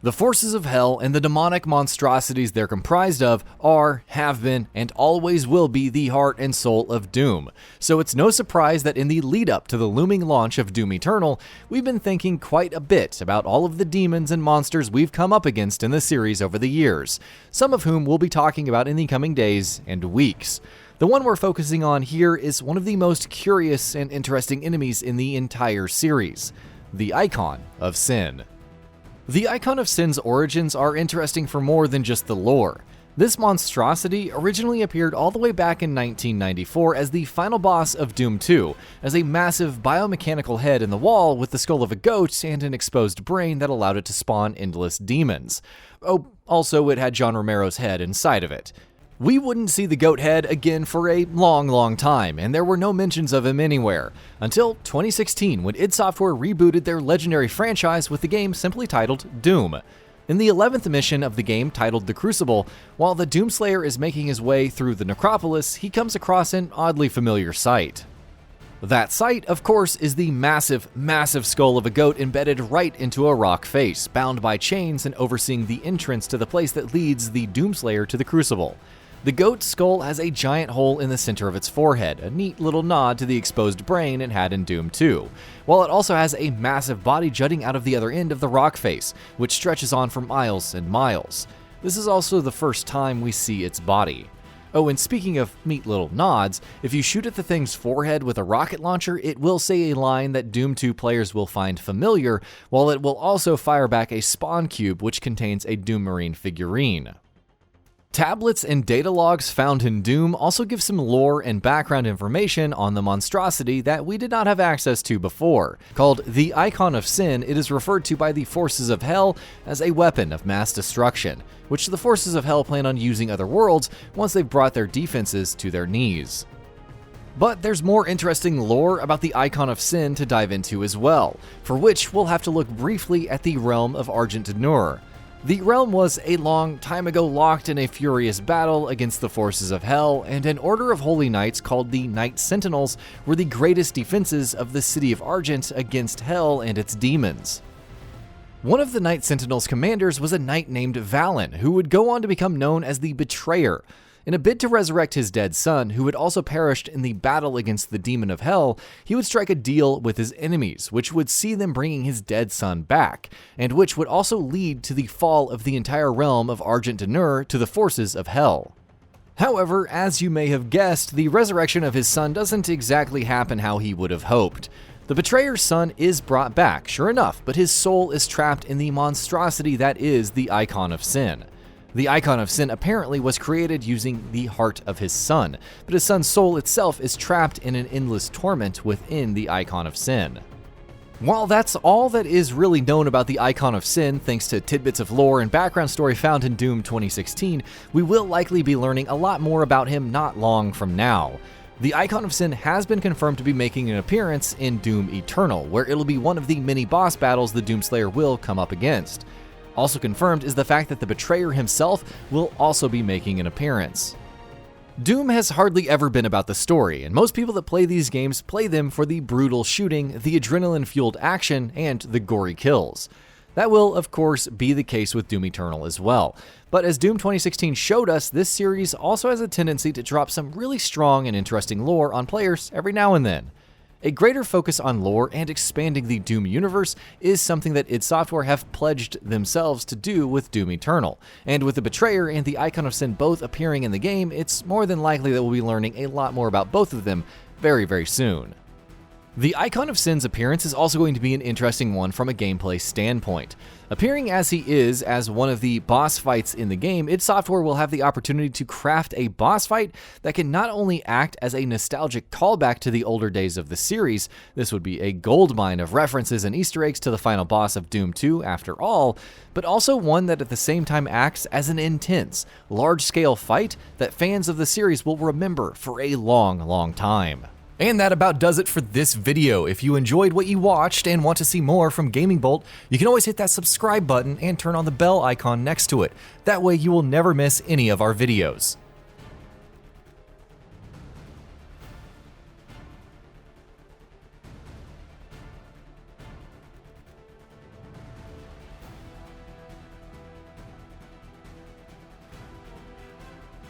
The forces of hell and the demonic monstrosities they're comprised of are, have been, and always will be the heart and soul of Doom. So it's no surprise that in the lead up to the looming launch of Doom Eternal, we've been thinking quite a bit about all of the demons and monsters we've come up against in the series over the years, some of whom we'll be talking about in the coming days and weeks. The one we're focusing on here is one of the most curious and interesting enemies in the entire series, the Icon of Sin. The Icon of Sin's origins are interesting for more than just the lore. This monstrosity originally appeared all the way back in 1994 as the final boss of Doom 2, as a massive biomechanical head in the wall with the skull of a goat and an exposed brain that allowed it to spawn endless demons. Oh, also it had John Romero's head inside of it. We wouldn't see the goat head again for a long time, and there were no mentions of him anywhere, until 2016 when id Software rebooted their legendary franchise with the game simply titled Doom. In the 11th mission of the game, titled The Crucible, while the Doomslayer is making his way through the necropolis, he comes across an oddly familiar sight. That sight, of course, is the massive skull of a goat embedded right into a rock face, bound by chains and overseeing the entrance to the place that leads the Doomslayer to the Crucible. The goat's skull has a giant hole in the center of its forehead, a neat little nod to the exposed brain it had in Doom 2, while it also has a massive body jutting out of the other end of the rock face, which stretches on for miles and miles. This is also the first time we see its body. Oh, and speaking of neat little nods, if you shoot at the thing's forehead with a rocket launcher, it will say a line that Doom 2 players will find familiar, while it will also fire back a spawn cube which contains a Doom Marine figurine. Tablets and data logs found in Doom also give some lore and background information on the monstrosity that we did not have access to before. Called the Icon of Sin, it is referred to by the forces of hell as a weapon of mass destruction, which the forces of hell plan on using other worlds once they've brought their defenses to their knees. But there's more interesting lore about the Icon of Sin to dive into as well, for which we'll have to look briefly at the realm of Argent D'Nur. The realm was a long time ago locked in a furious battle against the forces of hell, and an order of holy knights called the Knight Sentinels were the greatest defenses of the city of Argent against hell and its demons. One of the Knight Sentinels' commanders was a knight named Valen, who would go on to become known as the Betrayer. In a bid to resurrect his dead son, who had also perished in the battle against the demon of hell, he would strike a deal with his enemies, which would see them bringing his dead son back, and which would also lead to the fall of the entire realm of Argent D'Nur to the forces of hell. However, as you may have guessed, the resurrection of his son doesn't exactly happen how he would have hoped. The Betrayer's son is brought back, sure enough, but his soul is trapped in the monstrosity that is the Icon of Sin. The Icon of Sin apparently was created using the heart of his son, but his son's soul itself is trapped in an endless torment within the Icon of Sin. While that's all that is really known about the Icon of Sin, thanks to tidbits of lore and background story found in Doom 2016, we will likely be learning a lot more about him not long from now. The Icon of Sin has been confirmed to be making an appearance in Doom Eternal, where it'll be one of the many boss battles the Doomslayer will come up against. Also confirmed is the fact that the Betrayer himself will also be making an appearance. Doom has hardly ever been about the story, and most people that play these games play them for the brutal shooting, the adrenaline-fueled action, and the gory kills. That will, of course, be the case with Doom Eternal as well. But as Doom 2016 showed us, this series also has a tendency to drop some really strong and interesting lore on players every now and then. A greater focus on lore and expanding the Doom universe is something that id Software have pledged themselves to do with Doom Eternal, and with the Betrayer and the Icon of Sin both appearing in the game, it's more than likely that we'll be learning a lot more about both of them very soon. The Icon of Sin's appearance is also going to be an interesting one from a gameplay standpoint. Appearing as he is as one of the boss fights in the game, id Software will have the opportunity to craft a boss fight that can not only act as a nostalgic callback to the older days of the series, this would be a goldmine of references and Easter eggs to the final boss of Doom 2 after all, but also one that at the same time acts as an intense, large-scale fight that fans of the series will remember for a long time. And that about does it for this video. If you enjoyed what you watched and want to see more from Gaming Bolt, you can always hit that subscribe button and turn on the bell icon next to it. That way you will never miss any of our videos.